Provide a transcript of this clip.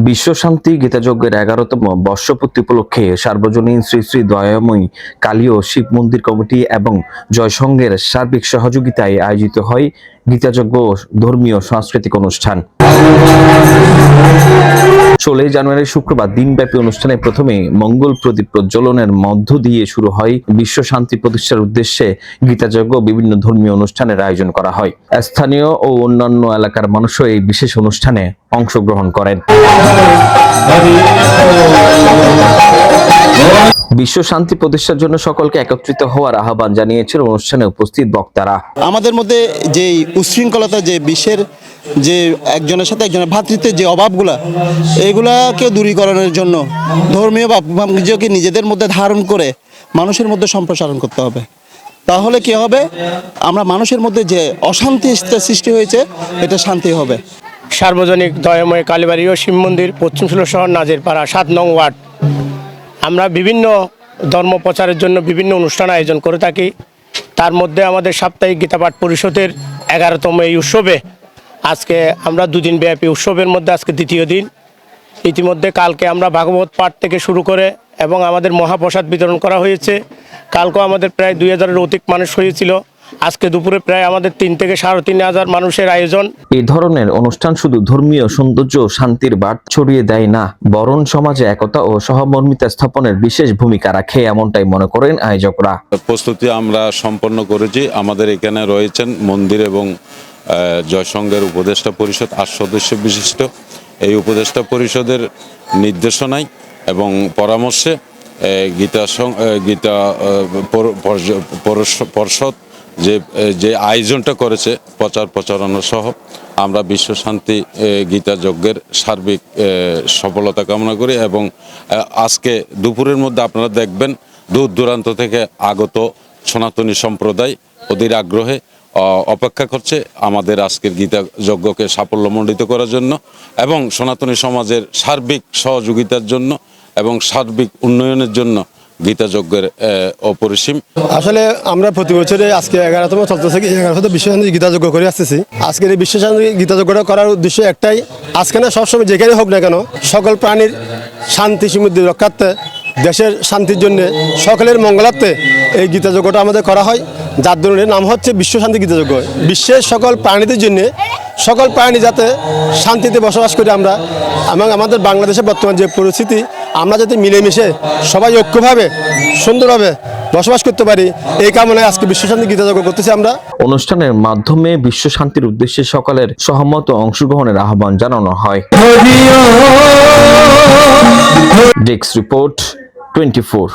বিশ্ব শান্তি গীতাযজ্ঞের 11তম বর্ষপূর্তি উপলক্ষে সার্বজনীন শ্রী শ্রী দয়াময়ী কালী ও শিব মন্দির কমিটি এবং জয়সংঘের সার্বিক সহযোগিতায় আয়োজিত হয় গীতাযজ্ঞ ধর্মীয় সাংস্কৃতিক অনুষ্ঠান। 16 জানুয়ারি শুক্রবার দিনব্যাপী অনুষ্ঠানে প্রথমে মঙ্গল প্রদীপ প্রজ্বলনের মধ্য দিয়ে শুরু হয় বিশ্ব শান্তি প্রতিষ্ঠার উদ্দেশ্যে গীতাযজ্ঞ। বিভিন্ন ধর্মীয় অনুষ্ঠানের আয়োজন করা হয়। স্থানীয় ও অন্যান্য এলাকার মানুষও এই বিশেষ অনুষ্ঠানে অংশগ্রহণ করেন। বিশ্ব শান্তি প্রতিষ্ঠার জন্য সকলকে একত্রিত হওয়ার আহ্বান জানিয়েছেন অনুষ্ঠানে উপস্থিত বক্তারা। আমাদের মধ্যে যে উচ্ছৃঙ্খলতা, যে বিশ্বের যে একজনের সাথে একজনের ভ্রাতৃত্বের যে অভাবগুলা, এইগুলাকে দূরীকরণের জন্য ধর্মীয় ভাবকে নিজেদের মধ্যে ধারণ করে মানুষের মধ্যে সম্প্রসারণ করতে হবে। তাহলে কি হবে, আমরা মানুষের মধ্যে যে অশান্তি সৃষ্টি হয়েছে এটা শান্তি হবে। সার্বজনিক দয়াময় কালীবাড়ি ও শিব মন্দির, পশ্চিম ষোলো শহর, নাজিরপাড়া, 7 নং ওয়ার্ড। আমরা বিভিন্ন ধর্ম প্রচারের জন্য বিভিন্ন অনুষ্ঠান আয়োজন করে থাকি। তার মধ্যে আমাদের সাপ্তাহিক গীতাপাঠ পরিষদের 11তম এই উৎসবে আজকে আমরা 2 দিন ব্যাপী উৎসবের মধ্যে আজকে দ্বিতীয় দিন। ইতিমধ্যে কালকে আমরা ভাগবত পাঠ থেকে শুরু করে এবং আমাদের মহাপ্রসাদ বিতরণ করা হয়েছে। কালকেও আমাদের প্রায় 2000-এর অধিক মানুষ হয়েছিল। আজকে দুপুরে প্রায় আমাদের 3 থেকে 3,500 মানুষের আয়োজন। এই ধরনের অনুষ্ঠান শুধু ধর্মীয় সৌন্দর্য ও শান্তির বার্তা ছড়িয়ে দেয় না, বরং সমাজে একতা ও সহমর্মিতা স্থাপনের বিশেষ ভূমিকা রাখে, এমনটাই মনে করেন আয়োজকরা। প্রস্তুতি আমরা সম্পন্ন করেছি। আমাদের এখানে রয়েছেন মন্দির এবং জয়সংঘের উপদেষ্টা পরিষদ 8 সদস্য বিশিষ্ট। এই উপদেষ্টা পরিষদের নির্দেশনায় এবং পরামর্শে গীতা পর্ষদ যে আয়োজনটা করেছে প্রচার প্রচারণা সহ, আমরা বিশ্ব শান্তি গীতা যজ্ঞের সার্বিক সফলতা কামনা করি। এবং আজকে দুপুরের মধ্যে আপনারা দেখবেন দূর দূরান্ত থেকে আগত সনাতনী সম্প্রদায় অধীর আগ্রহে অপেক্ষা করছে আমাদের আজকের গীতা যজ্ঞকে সাফল্যমণ্ডিত করার জন্য এবং সনাতনী সমাজের সার্বিক সহযোগিতার জন্য এবং সার্বিক উন্নয়নের জন্য গীতা যজ্ঞের অপরিসীম। আসলে আমরা প্রতি বছরে আজকে 11তম চলতেছে 11তম বিশ্ব শান্তি গীতা যজ্ঞ করে আসতেছি। আজকের এই বিশ্ব শান্তি গীতা যজ্ঞটা করার উদ্দেশ্য একটাই, আজকে না সবসময় যেখানে হোক না কেন সকল প্রাণীর শান্তি সমৃদ্ধি রক্ষার্থে, দেশের শান্তির জন্য, সকলের মঙ্গলার্থে এই গীতা যজ্ঞটা আমাদের করা হয়, যার ধরনের নাম হচ্ছে বিশ্ব শান্তি গীতা যজ্ঞ। বিশ্বের সকল প্রাণীদের জন্য, সকল প্রাণী যাতে শান্তিতে বসবাস করি আমরা, এবং আমাদের বাংলাদেশের বর্তমান যে পরিস্থিতি, আমরা যাতে মিলেমিশে সবাই ঐক্যভাবে সুন্দরভাবে বসবাস করতে পারি, এই কামনায় আজকে বিশ্ব শান্তি গীতা যজ্ঞ করতেছি আমরা। অনুষ্ঠানের মাধ্যমে বিশ্ব শান্তির উদ্দেশ্যে সকলের সহমত ও অংশগ্রহণের আহ্বান জানানো হয়। Desk report 24।